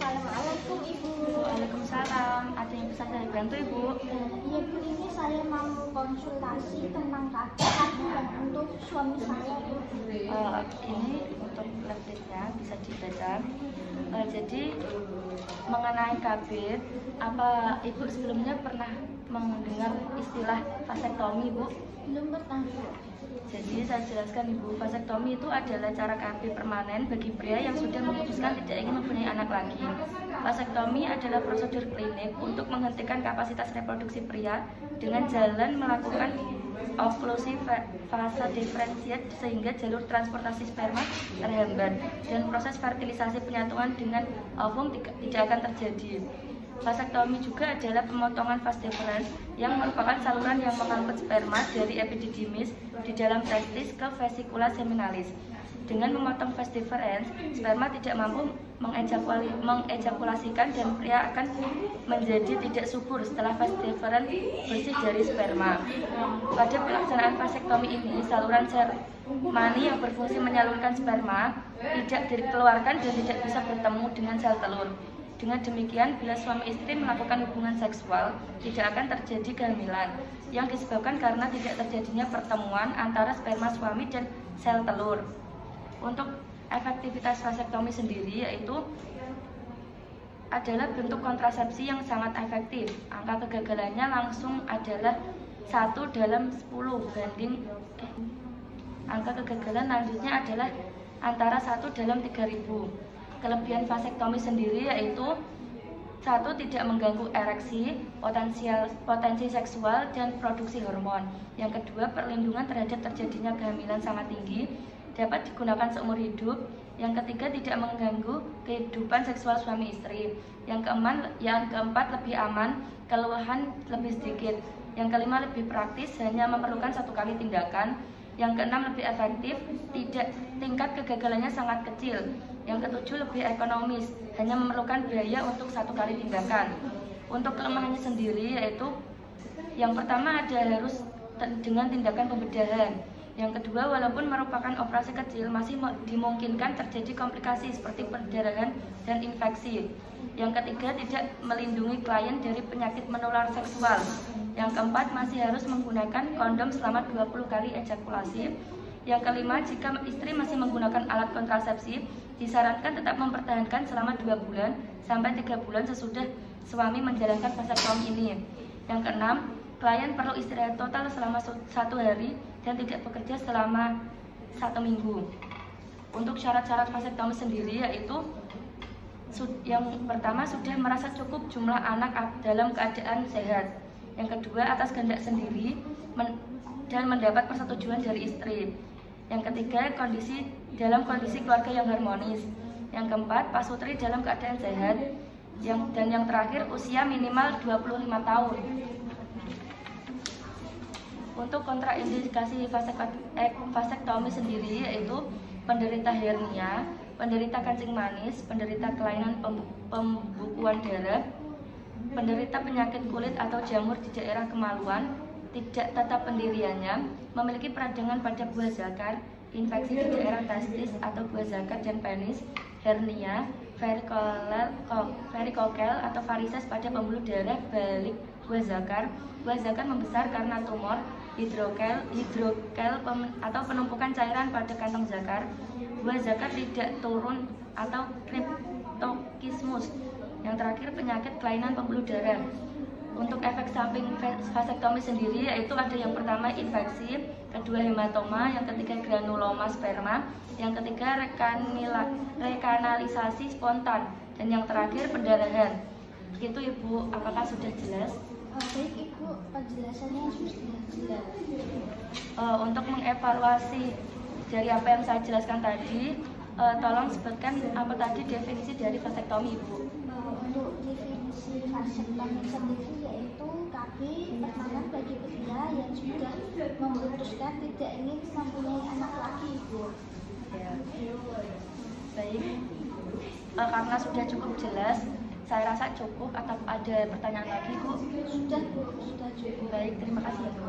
Assalamualaikum Ibu. Waalaikumsalam. Ada yang bisa saya bantu Ibu? Iya Bu, ini saya mau konsultasi tentang kehamilan untuk suami saya Bu. Ini untuk leafletnya bisa dibaca. Jadi mengenai KB, apa Ibu sebelumnya pernah mendengar istilah vasektomi Bu? Belum pernah Bu. Jadi saya jelaskan Ibu, vasektomi itu adalah cara KB permanen bagi pria yang sudah memutuskan tidak ingin mempunyai anak lagi. Vasektomi adalah prosedur klinik untuk menghentikan kapasitas reproduksi pria dengan jalan melakukan oklusi fase diferensiat sehingga jalur transportasi sperma terhambat dan proses fertilisasi penyatuan dengan ovum tidak akan terjadi. Vasektomi juga adalah pemotongan vas deferens yang merupakan saluran yang mengangkut sperma dari epididymis di dalam testis ke vesikula seminalis. Dengan memotong vas deferens, sperma tidak mampu mengejakulasikan dan pria akan menjadi tidak subur setelah vas deferens bersih dari sperma. Pada pelaksanaan vasektomi ini, saluran sel mani yang berfungsi menyalurkan sperma tidak dikeluarkan dan tidak bisa bertemu dengan sel telur. Dengan demikian, bila suami istri melakukan hubungan seksual, tidak akan terjadi kehamilan yang disebabkan karena tidak terjadinya pertemuan antara sperma suami dan sel telur. Untuk efektivitas vasektomi sendiri yaitu adalah bentuk kontrasepsi yang sangat efektif. Angka kegagalannya langsung adalah 1/10 banding angka kegagalan lanjutnya adalah antara 1/3000. Kelebihan vasektomi sendiri yaitu 1. Tidak mengganggu ereksi, potensi seksual, dan produksi hormon. Yang kedua, perlindungan terhadap terjadinya kehamilan sangat tinggi, dapat digunakan seumur hidup. Yang ketiga, tidak mengganggu kehidupan seksual suami istri. Yang keempat, lebih aman, keluhan lebih sedikit. Yang kelima, lebih praktis, hanya memerlukan 1 kali tindakan. Yang keenam, lebih efektif, tingkat kegagalannya sangat kecil. Yang ketujuh, lebih ekonomis, hanya memerlukan biaya untuk 1 kali tindakan. Untuk kelemahannya sendiri yaitu yang pertama harus dengan tindakan pembedahan. Yang kedua, walaupun merupakan operasi kecil, masih dimungkinkan terjadi komplikasi seperti perdarahan dan infeksi. Yang ketiga, tidak melindungi klien dari penyakit menular seksual. Yang keempat, masih harus menggunakan kondom selama 20 kali ejakulasi. Yang kelima, jika istri masih menggunakan alat kontrasepsi, disarankan tetap mempertahankan selama 2 bulan sampai 3 bulan sesudah suami menjalankan vasektomi ini. Yang keenam, klien perlu istirahat total selama 1 hari dan tidak bekerja selama 1 minggu. Untuk syarat-syarat vasektomi sendiri yaitu yang pertama, sudah merasa cukup jumlah anak dalam keadaan sehat. Yang kedua, atas kehendak sendiri dan mendapat persetujuan dari istri. Yang ketiga, dalam kondisi keluarga yang harmonis. Yang keempat, pasutri dalam keadaan sehat. Dan yang terakhir, usia minimal 25 tahun. Untuk kontraindikasi vasektomi sendiri yaitu penderita hernia, penderita kencing manis, penderita kelainan pembukuan darah, penderita penyakit kulit atau jamur di daerah kemaluan, tidak tetap pendiriannya, memiliki peradangan pada buah zakar, infeksi di daerah testis atau buah zakar dan penis, hernia, varikokel atau varises pada pembuluh darah balik buah zakar membesar karena tumor, hidrokel atau penumpukan cairan pada kantong zakar, buah zakar tidak turun atau kriptokismus. Yang terakhir, penyakit kelainan pembuluh darah. Untuk efek samping vasektomi sendiri yaitu ada yang pertama infeksi, kedua hematoma, yang ketiga granuloma sperma, yang ketiga rekanalisasi spontan, dan yang terakhir pendarahan. Itu Ibu, apakah sudah jelas? Baik Ibu, penjelasannya sudah jelas. Untuk mengevaluasi dari apa yang saya jelaskan tadi, tolong sebutkan apa tadi definisi dari vasektomi Ibu. Untuk definisi vasektomi sendiri yaitu KB permanen bagi pria yang sudah memutuskan tidak ingin mempunyai anak lagi Ibu. Ya. Baik, karena sudah cukup jelas, saya rasa cukup. Atau ada pertanyaan lagi Bu? Sudah Bu, sudah cukup. Baik, terima kasih ya Bu.